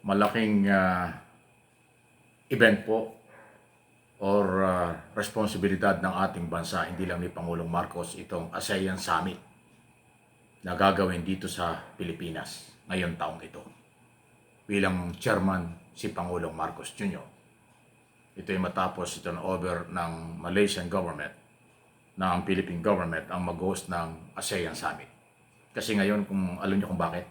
malaking event po or responsibilidad ng ating bansa, hindi lang ni Pangulong Marcos, itong ASEAN Summit na gagawin dito sa Pilipinas ngayon taong ito. Bilang chairman si Pangulong Marcos Jr. Ito ay matapos ito over ng Malaysian government na ang Philippine government ang mag-host ng ASEAN Summit. Kasi ngayon, kung alam niyo kung bakit,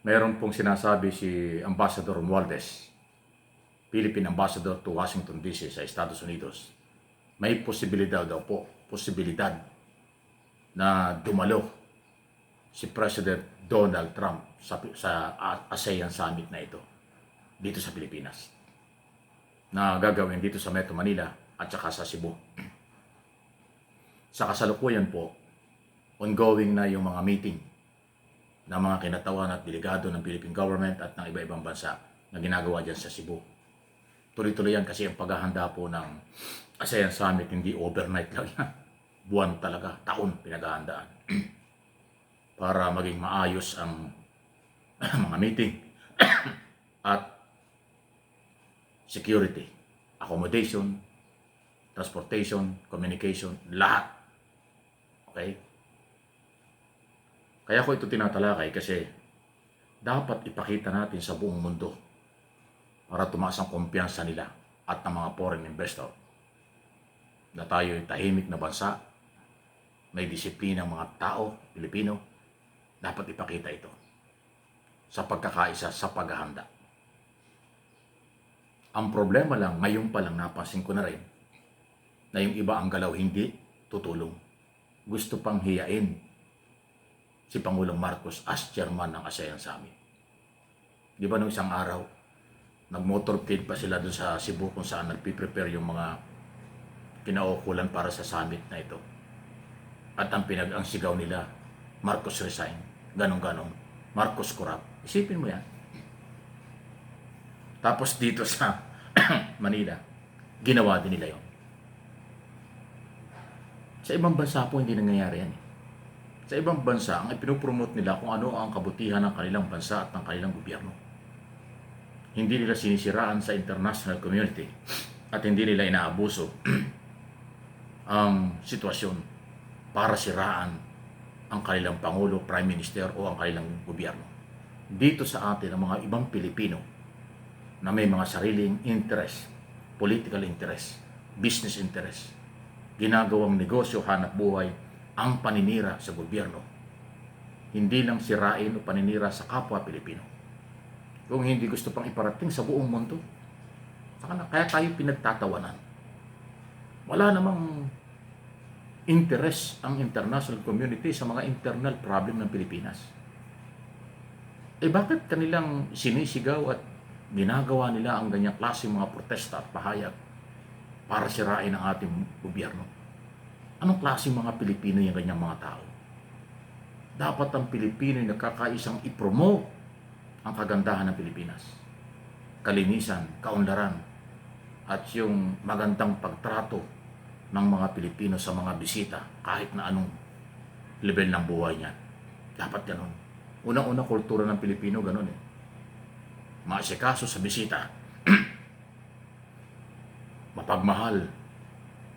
mayroon pong sinasabi si Ambassador Romualdez, Philippine Ambassador to Washington DC sa Estados Unidos, may posibilidad daw po, na dumalo si President Donald Trump sa ASEAN Summit na ito dito sa Pilipinas, na gagawin dito sa Metro Manila at saka sa Cebu. Sa kasalukuyan po, ongoing na yung mga meeting ng mga kinatawan at delegado ng Philippine government at ng iba-ibang bansa na ginagawa dyan sa Cebu. Tuloy-tuloy yan kasi ang paghahanda po ng ASEAN Summit, hindi overnight lang yan. Buwan talaga, taon pinaghahandaan para maging maayos ang mga meeting at security, accommodation, transportation, communication, lahat. Okay? Kaya ko ito tinatalakay kasi dapat ipakita natin sa buong mundo para tumaas ang kumpiyansa nila at ng mga foreign investor na tayo ay tahimik na bansa, may disiplina ng mga tao, Pilipino. Dapat ipakita ito sa pagkakaisa, sa paghahanda. Ang problema lang, ngayon pa lang napansin ko na rin na yung iba ang galaw hindi tutulong. Gusto pang hiyain si Pangulong Marcos as chairman ng ASEAN Summit. Di ba nung isang araw, nag-motorcade pa sila doon sa Cebu kung saan nagpiprepare yung mga kinaukulan para sa summit na ito. At ang sigaw nila, Marcos resign, ganong-ganong, Marcos corrupt. Isipin mo yan. Tapos dito sa Manila, ginawa din nila yon. Sa ibang bansa po hindi nangyayari yan. Sa ibang bansa, ang ipinopromote nila kung ano ang kabutihan ng kanilang bansa at ng kanilang gobyerno. Hindi nila sinisiraan sa international community at hindi nila inaabuso ang sitwasyon para siraan ang kanilang Pangulo, Prime Minister o ang kanilang gobyerno. Dito sa atin, ang mga ibang Pilipino na may mga sariling interest, political interest, business interest, ginagawang negosyo, hanap buhay, ang paninira sa gobyerno. Hindi lang sirain o paninira sa kapwa Pilipino. Kung hindi gusto pang iparating sa buong mundo, kaya tayo pinagtatawanan. Wala namang interest ang international community sa mga internal problem ng Pilipinas. Bakit kanilang sinisigaw at ginagawa nila ang ganyang klaseng mga protesta at pahayag para sirain ang ating gobyerno? Anong klaseng mga Pilipino yung ganyang mga tao? Dapat ang Pilipino yung nakakaisang i-promote ang kagandahan ng Pilipinas. Kalinisan, kaunlaran, at yung magandang pagtrato ng mga Pilipino sa mga bisita kahit na anong level ng buhay niyan. Dapat ganun. Unang-una kultura ng Pilipino ganun eh. Maasikaso sa bisita. Mapagmahal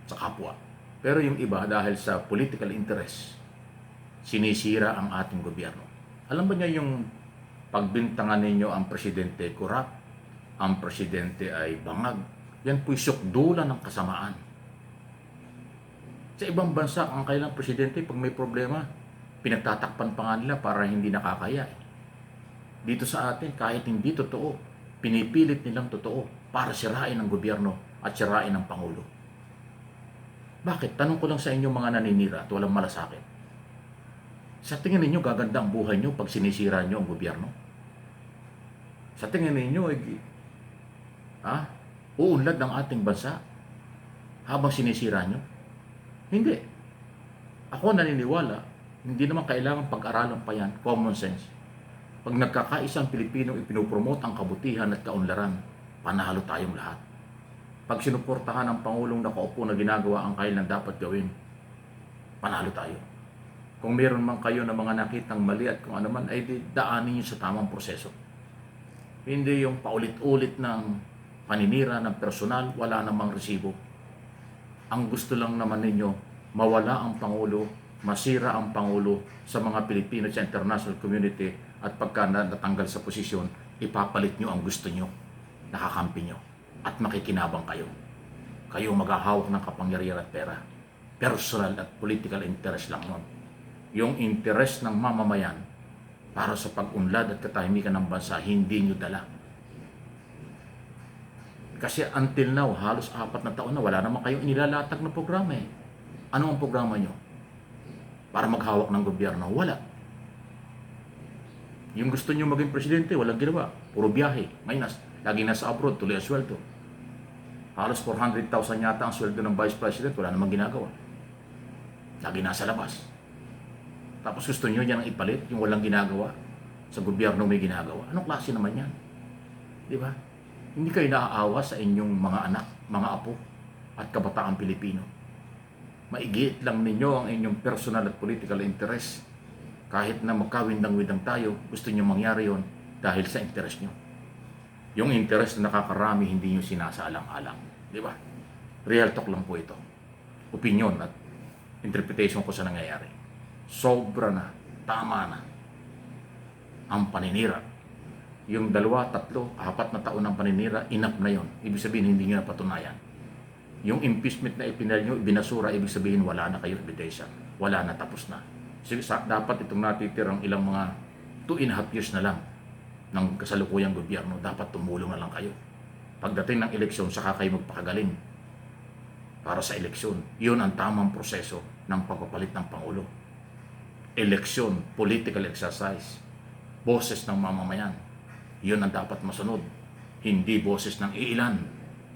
sa kapwa. Pero yung iba, dahil sa political interest, sinisira ang ating gobyerno. Alam ba niya yung pagbintangan ninyo ang presidente corrupt, ang presidente ay bangag, yan po'y sukdulan ng kasamaan. Sa ibang bansa, ang kailang presidente, pag may problema, pinagtatakpan pa nga nila para hindi nakakaya. Dito sa atin, kahit hindi totoo, pinipilit nilang totoo para sirain ang gobyerno at sirain ang Pangulo. Bakit? Tanong ko lang sa inyo mga naninira at walang malasakit. Sa tingin ninyo, gaganda ang buhay nyo pag sinisira nyo ang gobyerno? Sa tingin ninyo, uunlad ng ating bansa habang sinisira nyo? Hindi. Ako naniniwala, hindi naman kailangan pag-aralan pa yan, common sense. Pag nagkakaisang Pilipino, ipinopromote ang kabutihan at kaunlaran, panalo tayong lahat. Pag sinuportahan ng Pangulong nakaupo na ginagawa ang kailan dapat gawin, panalo tayo. Kung meron man kayo na mga nakitang mali at kung ano man, ay daanin nyo sa tamang proseso. Hindi yung paulit-ulit ng paninira ng personal, wala namang resibo. Ang gusto lang naman ninyo, mawala ang Pangulo, masira ang Pangulo sa mga Pilipino sa international community, at pagka natanggal sa posisyon, ipapalit nyo ang gusto nyo, nakakampi nyo, at makikinabang kayo. Kayo maghahawak ng kapangyarihan at pera. Personal at political interest lang nun. Yung interest ng mamamayan para sa pag-unlad at katahimikan ng bansa, hindi nyo dala. Kasi until now, halos 4 na taon na, wala naman kayong inilalatag na programa eh. Ano ang programa nyo? Para maghawak ng gobyerno? Wala. Yung gusto nyo maging presidente, walang ginawa. Puro biyahe. Ngayon, lagi nasa abroad, tuloy ang sweldo. Halos 400,000 yata ang sweldo ng vice president, wala namang ginagawa. Lagi nasa labas. Tapos gusto nyo yan ang ipalit, yung walang ginagawa, sa gobyerno may ginagawa. Anong klase naman yan? Di ba? Hindi kayo naaawa sa inyong mga anak, mga apo, at kabataang Pilipino. Maigiit lang ninyo ang inyong personal at political interest. Kahit na magkawindang-windang tayo, gusto nyo mangyari yon dahil sa interest nyo. Yung interest na nakakarami, hindi nyo sinasaalang-alang. Di ba? Real talk lang po ito. Opinion at interpretation ko sa nangyayari. Sobra na, tama na ang paninira. Yung 2, 3, 4 na taon ng paninira, enough na yon. Ibig sabihin, hindi nyo napatunayan. Yung impeachment na ipinal nyo, binasura, ibig sabihin, wala na kayo ebidensya. Wala na, tapos na. So, dapat itong natitirang ilang mga 2.5 years na lang ng kasalukuyang gobyerno, dapat tumulong na lang kayo. Pagdating ng eleksyon, saka kayo magpakagaling para sa eleksyon. Yun ang tamang proseso ng pagpapalit ng Pangulo. Eleksyon, political exercise, boses ng mamamayan. Yun ang dapat masunod. Hindi boses ng iilan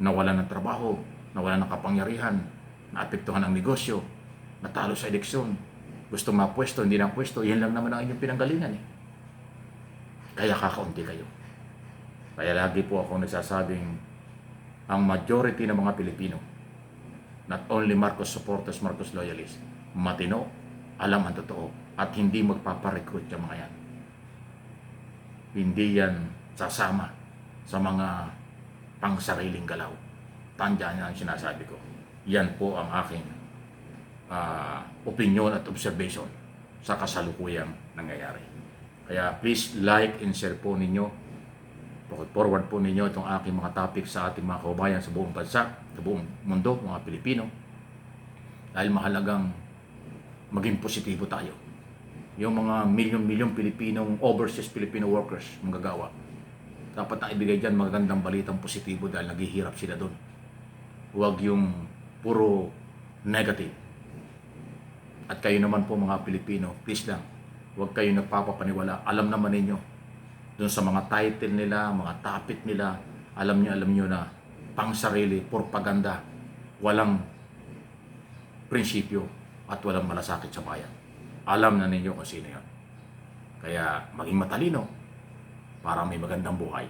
na wala ng trabaho, na wala ng kapangyarihan, na apektuhan ang negosyo, natalo sa eleksyon, gusto mapwesto, hindi na pwesto. Yan lang naman ang inyong pinanggalingan eh. Kaya kakaunti kayo. Kaya lagi po ako nagsasabing ang majority ng mga Pilipino, not only Marcos supporters, Marcos loyalists, matino, alam ang totoo, at hindi magpaparecruit yung mga yan. Hindi yan sasama sa mga pangsariling galaw. Tandaan niya ang sinasabi ko. Yan po ang aking opinion at observation sa kasalukuyang nangyayari. Kaya please like and share po ninyo, forward po ninyo itong aking mga topic sa ating mga kababayan sa buong bansa, sa buong mundo, mga Pilipino. Dahil mahalagang maging positibo tayo. Yung mga milyon-milyon Pilipinong overseas Filipino workers, manggagawa, dapat na ibigay dyan magandang balitang positibo dahil naghihirap sila doon. Huwag yung puro negative. At kayo naman po mga Pilipino, please lang, huwag kayo nagpapapaniwala. Alam naman ninyo, doon sa mga title nila, mga topic nila, alam nyo na pang sarili, propaganda, walang prinsipyo at walang malasakit sa bayan. Alam na ninyo kung sino yun. Kaya maging matalino para may magandang buhay.